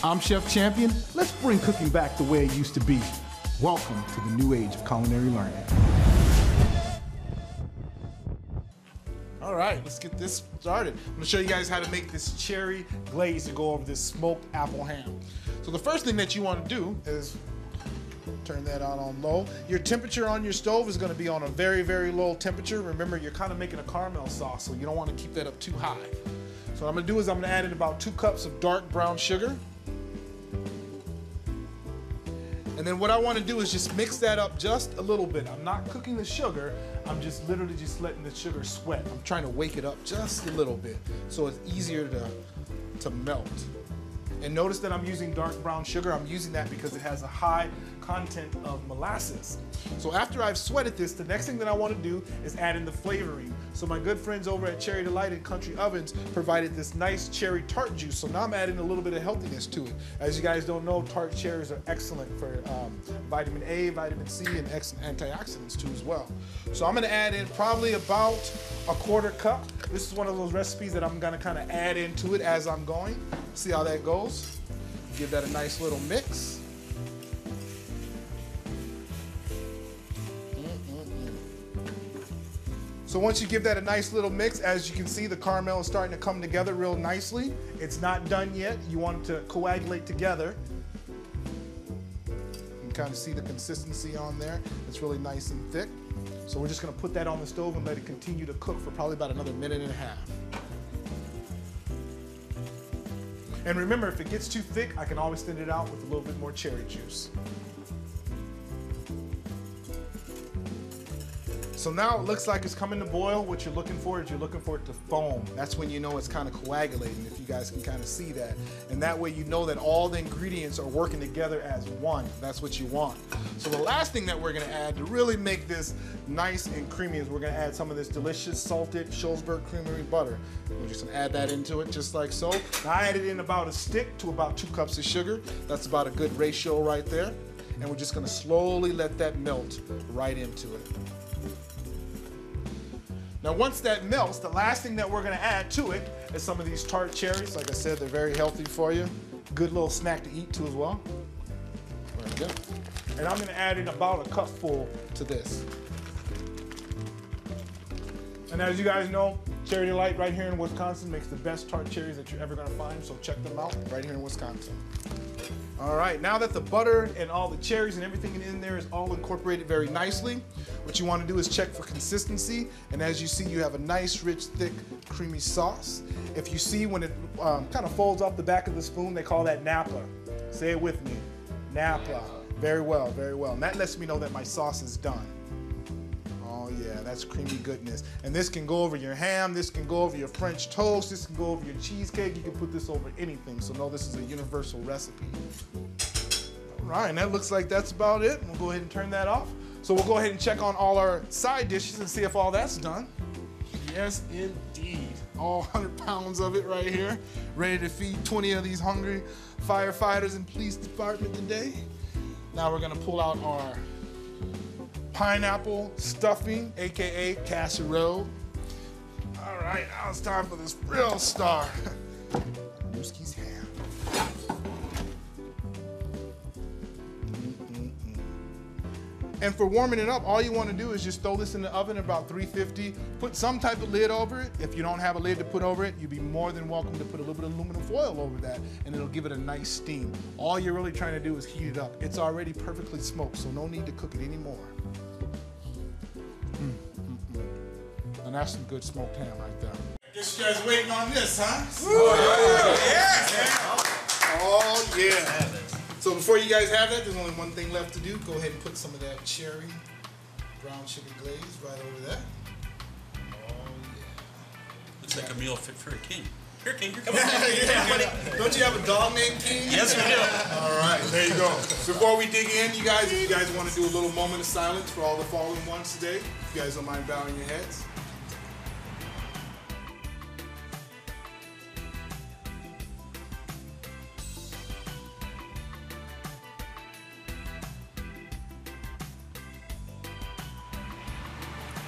I'm Chef Champion. Let's bring cooking back the way it used to be. Welcome to the new age of culinary learning. All right, let's get this started. I'm gonna show you guys how to make this cherry glaze to go over this smoked apple ham. So the first thing that you want to do is turn that on low. Your temperature on your stove is gonna be on a very, very low temperature. Remember, you're kind of making a caramel sauce, so you don't want to keep that up too high. So what I'm gonna do is I'm gonna add in about 2 cups of dark brown sugar. And then what I want to do is just mix that up just a little bit. I'm not cooking the sugar, I'm just literally just letting the sugar sweat. I'm trying to wake it up just a little bit so it's easier to melt. And notice that I'm using dark brown sugar. I'm using that because it has a high content of molasses. So after I've sweated this, the next thing that I want to do is add in the flavoring. So my good friends over at Cherry Delight and Country Ovens provided this nice cherry tart juice. So now I'm adding a little bit of healthiness to it. As you guys don't know, tart cherries are excellent for vitamin A, vitamin C, and excellent antioxidants too as well. So I'm gonna add in probably about a 1/4 cup. This is one of those recipes that I'm gonna kind of add into it as I'm going. See how that goes. Give that a nice little mix. So once you give that a nice little mix, as you can see, the caramel is starting to come together real nicely. It's not done yet. You want it to coagulate together. You can kind of see the consistency on there. It's really nice and thick. So we're just gonna put that on the stove and let it continue to cook for probably about another 1.5 minutes. And remember, if it gets too thick, I can always thin it out with a little bit more cherry juice. So now it looks like it's coming to boil. What you're looking for is you're looking for it to foam. That's when you know it's kind of coagulating, if you guys can kind of see that. And that way you know that all the ingredients are working together as one. That's what you want. So the last thing that we're gonna add to really make this nice and creamy is we're gonna add some of this delicious salted Shullsburg creamery butter. We're just gonna add that into it just like so. Now I added in about a stick to about 2 cups of sugar. That's about a good ratio right there. And we're just gonna slowly let that melt right into it. Now once that melts, the last thing that we're gonna add to it is some of these tart cherries. Like I said, they're very healthy for you. Good little snack to eat too as well. There we go. And I'm gonna add in about a cupful to this. And as you guys know, Cherry Delight right here in Wisconsin makes the best tart cherries that you're ever gonna find, so check them out right here in Wisconsin. All right, now that the butter and all the cherries and everything in there is all incorporated very nicely, what you want to do is check for consistency. And as you see, you have a nice, rich, thick, creamy sauce. If you see when it kind of folds off the back of the spoon, they call that napa. Say it with me, napa. Very well, very well. And that lets me know that my sauce is done. Oh yeah, that's creamy goodness. And this can go over your ham, this can go over your French toast, this can go over your cheesecake. You can put this over anything. So know this is a universal recipe. All right, and that looks like that's about it. We'll go ahead and turn that off. So we'll go ahead and check on all our side dishes and see if all that's done. Yes, indeed. All 100 pounds of it right here. Ready to feed 20 of these hungry firefighters and police department today. Now we're gonna pull out our pineapple stuffing, AKA casserole. All right, now it's time for this real star. Newski's ham. And for warming it up, all you want to do is just throw this in the oven at about 350. Put some type of lid over it. If you don't have a lid to put over it, you'd be more than welcome to put a little bit of aluminum foil over that, and it'll give it a nice steam. All you're really trying to do is heat it up. It's already perfectly smoked, so no need to cook it anymore. And that's some good smoked ham right there. I guess you guys are waiting on this, huh? Oh, yeah. Oh, yeah. So before you guys have that, there's only one thing left to do. Go ahead and put some of that cherry brown sugar glaze right over there. Oh, yeah. Looks like a meal fit for a king. Here, King, you're coming. Yeah. Don't you have a dog named King? Yes, we do. All right, there you go. Before we dig in, you guys, if you guys want to do a little moment of silence for all the fallen ones today, if you guys don't mind bowing your heads.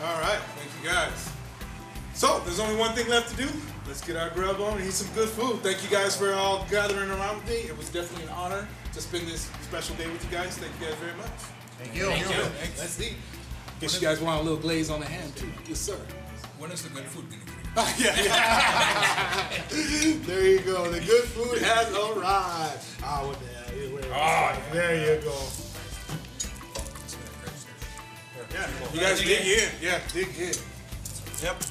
All right, thank you guys. So there's only one thing left to do. Let's get our grub on and eat some good food. Thank you guys for all gathering around with me. It was definitely an honor to spend this special day with you guys. Thank you guys very much. Thank you. Let's eat. Guess you guys want a little glaze on the ham too. Yes, sir. When is the good food going to get? There you go. The good food has arrived. What the hell? There you go. Yeah, you guys dig in. Yeah, dig in. Yep.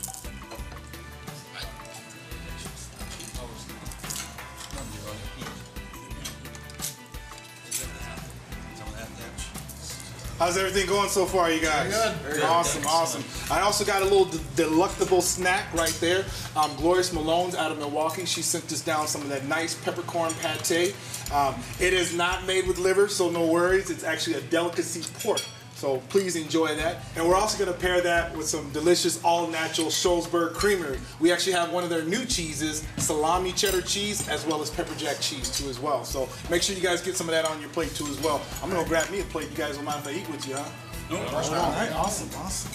How's everything going so far, you guys? Very good. Awesome, awesome. I also got a little delectable snack right there. Glorious Malone's out of Milwaukee. She sent us down some of that nice peppercorn pate. It is not made with liver, so no worries. It's actually a delicacy pork. So please enjoy that. And we're also going to pair that with some delicious all-natural Sholesberg Creamery. We actually have one of their new cheeses, salami cheddar cheese, as well as pepper jack cheese too as well. So make sure you guys get some of that on your plate too as well. I'm going to grab me a plate. You guys don't mind if I eat with you, huh? No, All right, awesome, awesome.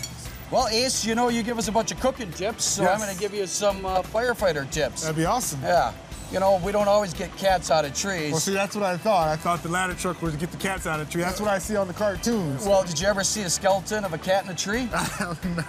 Well, Ace, you know you give us a bunch of cooking tips, so Yes. I'm going to give you some firefighter tips. That'd be awesome. Yeah. You know, we don't always get cats out of trees. Well, see, that's what I thought. I thought the ladder truck was to get the cats out of the tree. That's what I see on the cartoons. Well, did you ever see a skeleton of a cat in a tree?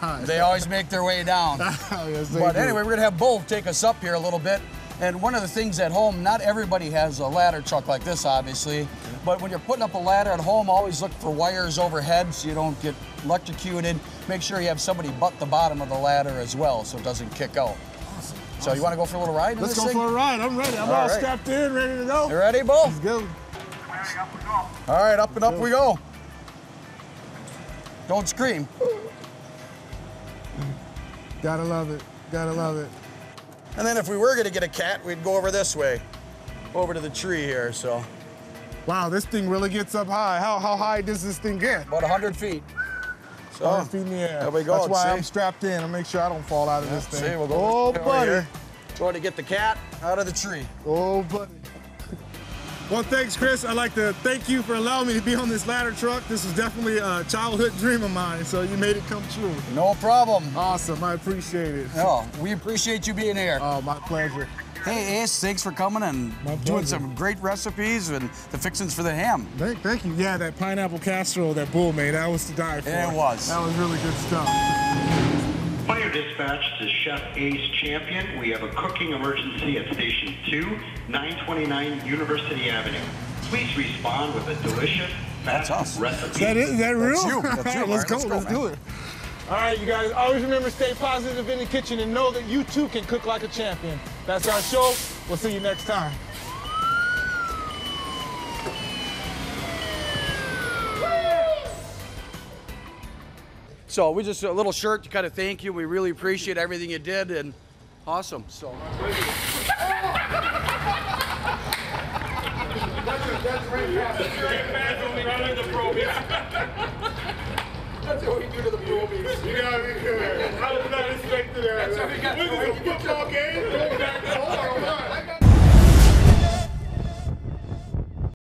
Nice. They always make their way down. Yes, they But do. anyway, we're going to have Bull take us up here a little bit. And one of the things at home, not everybody has a ladder truck like this, obviously. But when you're putting up a ladder at home, always look for wires overhead so you don't get electrocuted. Make sure you have somebody butt the bottom of the ladder as well so it doesn't kick out. Awesome. So you want to go for a little ride in Let's this go thing? for a ride. I'm ready. I'm all All right. strapped in, ready to go. You ready, Bull? Let's go. All right, up and up we go. Don't scream. Gotta love it. Gotta love it. And then if we were going to get a cat, we'd go over this way, over to the tree here, so. Wow, this thing really gets up high. How high does this thing get? About 100 feet. So, 100 feet in the air. There we go. That's why See? I'm strapped in. I'll make sure I don't fall out of this thing. See, we'll go oh, over buddy. here. Going to get the cat out of the tree. Oh, buddy. Well, thanks, Chris. I'd like to thank you for allowing me to be on this ladder truck. This is definitely a childhood dream of mine, so you made it come true. No problem. Awesome. I appreciate it. No, we appreciate you being here. Oh, my pleasure. Hey, Ace, thanks for coming and My doing pleasure. some great recipes and the fixings for the ham. Thank you. Yeah, that pineapple casserole that Bull made, that was to die for. It was. That was really good stuff. Fire dispatch to Chef Ace Champion. We have a cooking emergency at Station 2, 929 University Avenue. Please respond with a delicious, That's fast us. recipe. Is that real? That's you. That's you. All right, let's go. All right, Let's do it. All right, you guys, always remember, stay positive in the kitchen and know that you too can cook like a champion. That's our show. We'll see you next time. So we just a little shirt to kind of thank you. We really appreciate everything you did and awesome. So. That's what we do to the probies. You gotta be good. I was not expecting that. That's what we got. What is this, a football game?